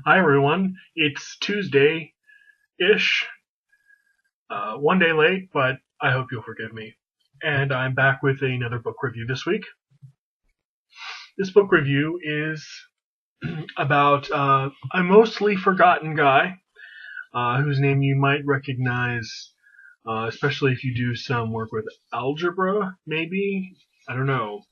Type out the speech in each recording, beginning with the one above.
Hi everyone, it's Tuesday-ish, one day late, but I hope you'll forgive me. And I'm back with another book review this week. This book review is about a mostly forgotten guy, whose name you might recognize, especially if you do some work with algebra, maybe? I don't know.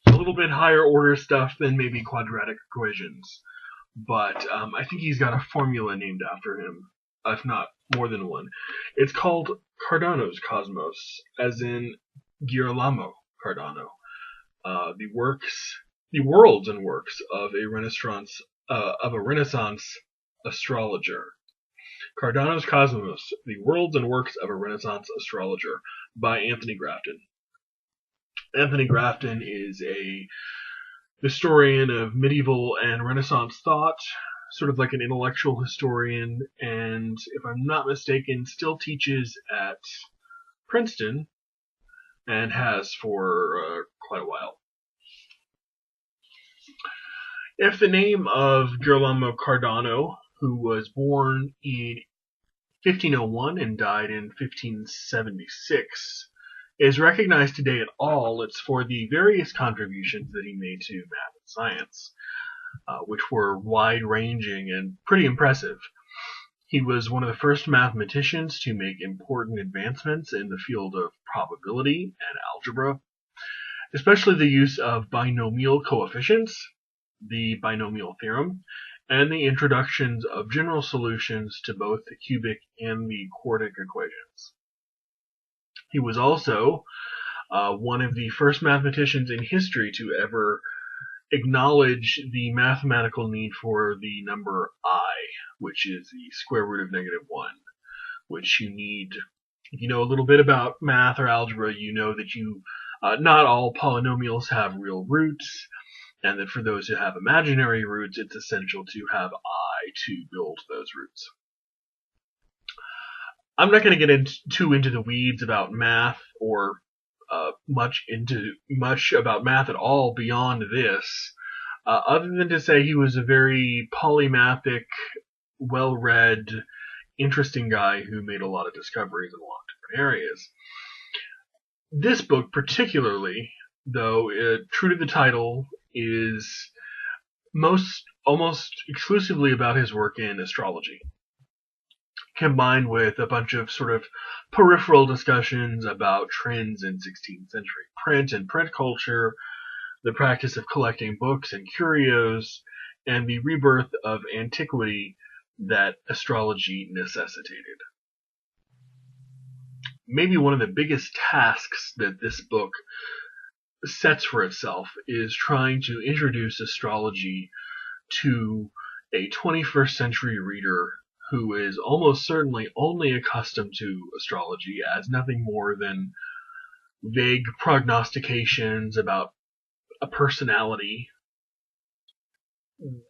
A little bit higher order stuff than maybe quadratic equations. But I think he's got a formula named after him, if not more than one. It's called Cardano's Cosmos, as in Girolamo Cardano. The worlds and works of a Renaissance astrologer. Cardano's Cosmos: The Worlds and Works of a Renaissance Astrologer by Anthony Grafton. Anthony Grafton is a historian of medieval and Renaissance thought, sort of like an intellectual historian, and if I'm not mistaken, still teaches at Princeton and has for quite a while. If the name of Girolamo Cardano, who was born in 1501 and died in 1576, is recognized today at all, it's for the various contributions that he made to math and science, which were wide-ranging and pretty impressive. He was one of the first mathematicians to make important advancements in the field of probability and algebra, especially the use of binomial coefficients, the binomial theorem, and the introductions of general solutions to both the cubic and the quartic equations. He was also one of the first mathematicians in history to ever acknowledge the mathematical need for the number I, which is the square root of -1, which you need. If you know a little bit about math or algebra, you know that not all polynomials have real roots, and that for those who have imaginary roots, it's essential to have I to build those roots. I'm not going to get too into the weeds about math or much about math at all beyond this, other than to say he was a very polymathic, well-read, interesting guy who made a lot of discoveries in a lot of different areas. This book particularly, though true to the title, is almost exclusively about his work in astrology, combined with a bunch of sort of peripheral discussions about trends in 16th century print and print culture, the practice of collecting books and curios, and the rebirth of antiquity that astrology necessitated. Maybe one of the biggest tasks that this book sets for itself is trying to introduce astrology to a 21st century reader who is almost certainly only accustomed to astrology as nothing more than vague prognostications about a personality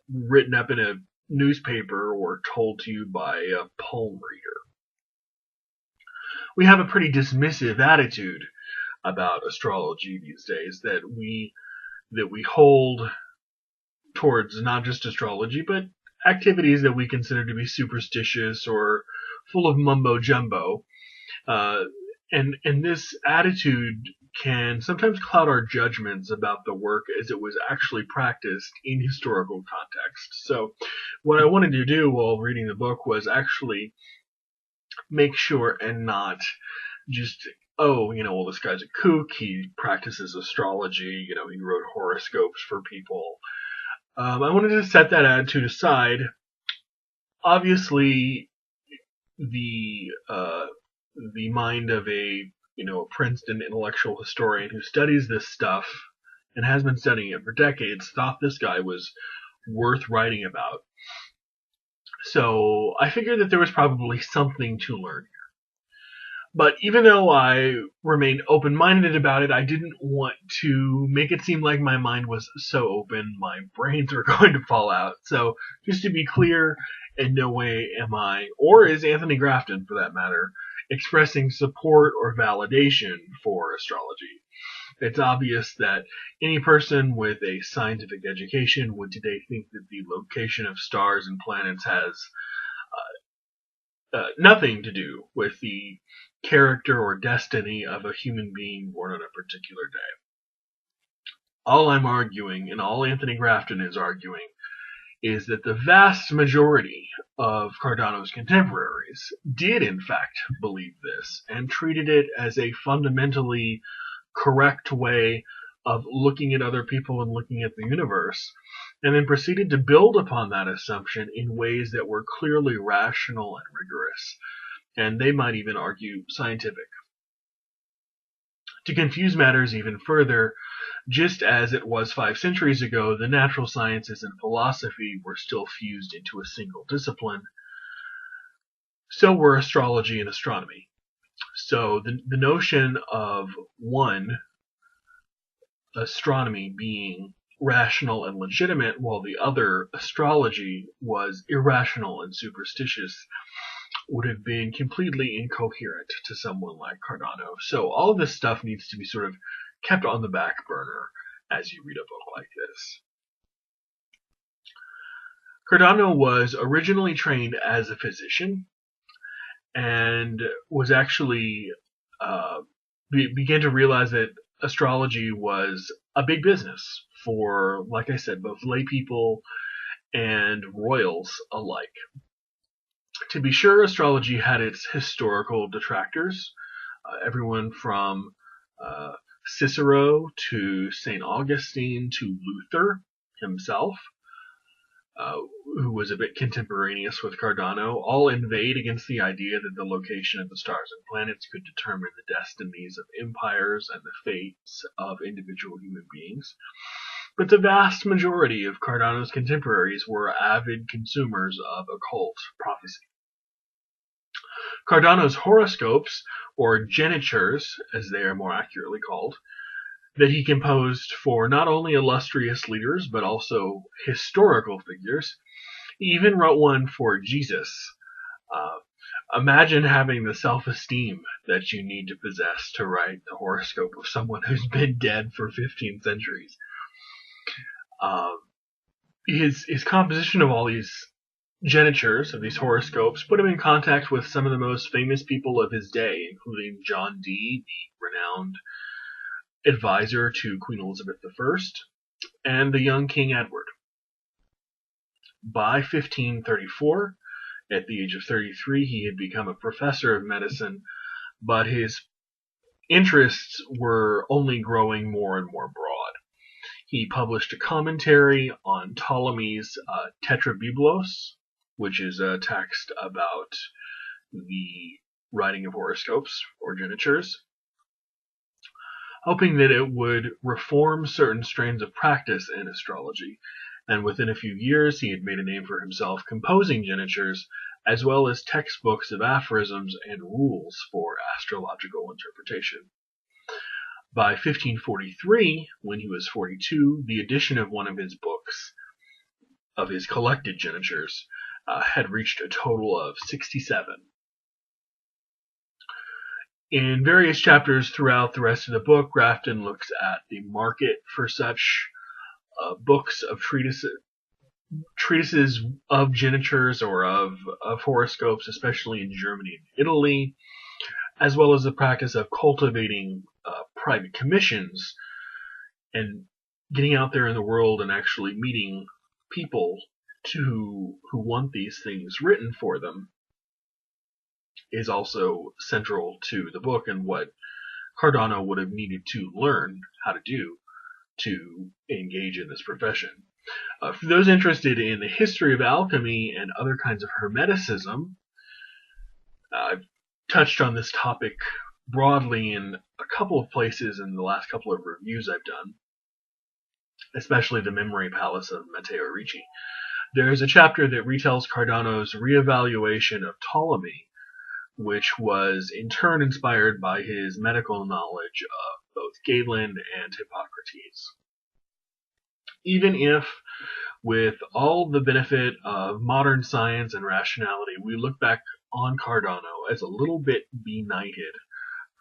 written up in a newspaper or told to you by a palm reader. We have a pretty dismissive attitude about astrology these days that we hold towards not just astrology, but activities that we consider to be superstitious or full of mumbo jumbo. And this attitude can sometimes cloud our judgments about the work as it was actually practiced in historical context. So what I wanted to do while reading the book was actually make sure and not just, well, this guy's a kook, he practices astrology, he wrote horoscopes for people. I wanted to set that attitude aside. Obviously, the mind of a Princeton intellectual historian who studies this stuff and has been studying it for decades thought this guy was worth writing about. So I figured that there was probably something to learn here. But even though I remained open-minded about it, I didn't want to make it seem like my mind was so open my brains were going to fall out. So just to be clear, in no way am I, or is Anthony Grafton for that matter, expressing support or validation for astrology. It's obvious that any person with a scientific education would today think that the location of stars and planets has nothing to do with the character or destiny of a human being born on a particular day. All I'm arguing, and all Anthony Grafton is arguing, is that the vast majority of Cardano's contemporaries did in fact believe this and treated it as a fundamentally correct way of looking at other people and looking at the universe, and then proceeded to build upon that assumption in ways that were clearly rational and rigorous, and they might even argue scientific. To confuse matters even further, just as it was 5 centuries ago, the natural sciences and philosophy were still fused into a single discipline, so were astrology and astronomy. So the notion of one, astronomy, being rational and legitimate, while the other, astrology, was irrational and superstitious, would have been completely incoherent to someone like Cardano. So all of this stuff needs to be sort of kept on the back burner as you read a book like this. Cardano was originally trained as a physician and was actually began to realize that astrology was a big business for, like I said, both lay people and royals alike. To be sure, astrology had its historical detractors, everyone from Cicero to St. Augustine to Luther himself, who was a bit contemporaneous with Cardano, all inveighed against the idea that the location of the stars and planets could determine the destinies of empires and the fates of individual human beings. But the vast majority of Cardano's contemporaries were avid consumers of occult prophecy. Cardano's horoscopes, or genitures, as they are more accurately called, that he composed for not only illustrious leaders, but also historical figures. He even wrote one for Jesus. Imagine having the self-esteem that you need to possess to write the horoscope of someone who's been dead for 15 centuries. His composition of all these genitures, of these horoscopes, put him in contact with some of the most famous people of his day, including John Dee, the renowned advisor to Queen Elizabeth I, and the young King Edward. By 1534, at the age of 33, he had become a professor of medicine, but his interests were only growing more and more broad. He published a commentary on Ptolemy's Tetrabiblos, which is a text about the writing of horoscopes or genitures, hoping that it would reform certain strains of practice in astrology. And within a few years, he had made a name for himself composing genitures, as well as textbooks of aphorisms and rules for astrological interpretation. By 1543, when he was 42, the edition of one of his books, of his collected genitures, had reached a total of 67. In various chapters throughout the rest of the book, Grafton looks at the market for such books of treatises of genitures or of horoscopes, especially in Germany and Italy, as well as the practice of cultivating private commissions and getting out there in the world and actually meeting people who want these things written for them is also central to the book and what Cardano would have needed to learn how to do to engage in this profession. For those interested in the history of alchemy and other kinds of hermeticism, I've touched on this topic broadly in a couple of places in the last couple of reviews I've done, especially the Memory Palace of Matteo Ricci. There is a chapter that retells Cardano's reevaluation of Ptolemy, which was in turn inspired by his medical knowledge of both Galen and Hippocrates. Even if, with all the benefit of modern science and rationality, we look back on Cardano as a little bit benighted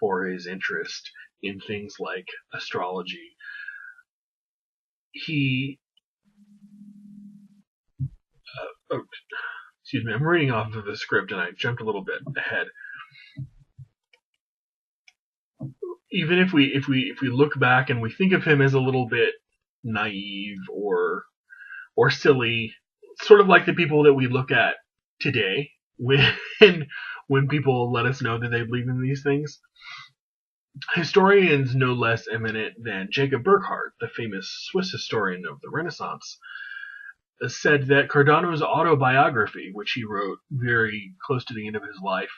for his interest in things like astrology. He, excuse me, I'm reading off of the script and I jumped a little bit ahead. Even if we look back and we think of him as a little bit naive or silly, sort of like the people that we look at today when people let us know that they believe in these things. Historians no less eminent than Jacob Burckhardt, the famous Swiss historian of the Renaissance, said that Cardano's autobiography, which he wrote very close to the end of his life,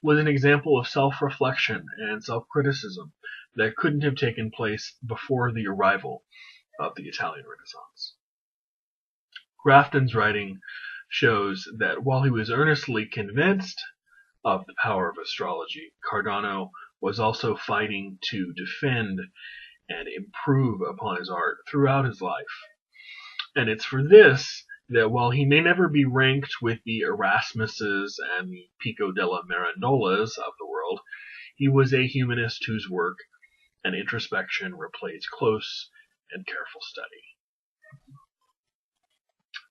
was an example of self-reflection and self-criticism that couldn't have taken place before the arrival of the Italian Renaissance. Grafton's writing shows that while he was earnestly convinced of the power of astrology, Cardano was also fighting to defend and improve upon his art throughout his life. And it's for this that while he may never be ranked with the Erasmuses and the Pico della Mirandolas of the world, he was a humanist whose work and introspection replays close and careful study.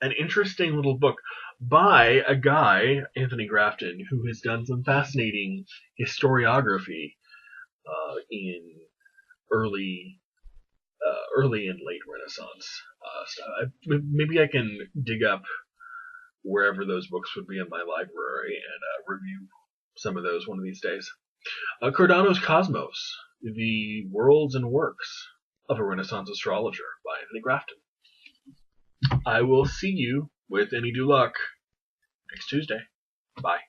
An interesting little book by a guy, Anthony Grafton, who has done some fascinating historiography in early and late Renaissance stuff. Maybe I can dig up wherever those books would be in my library and review some of those one of these days. Cardano's Cosmos, The Worlds and Works of a Renaissance Astrologer by Anthony Grafton. I will see you, with any due luck, next Tuesday. Bye.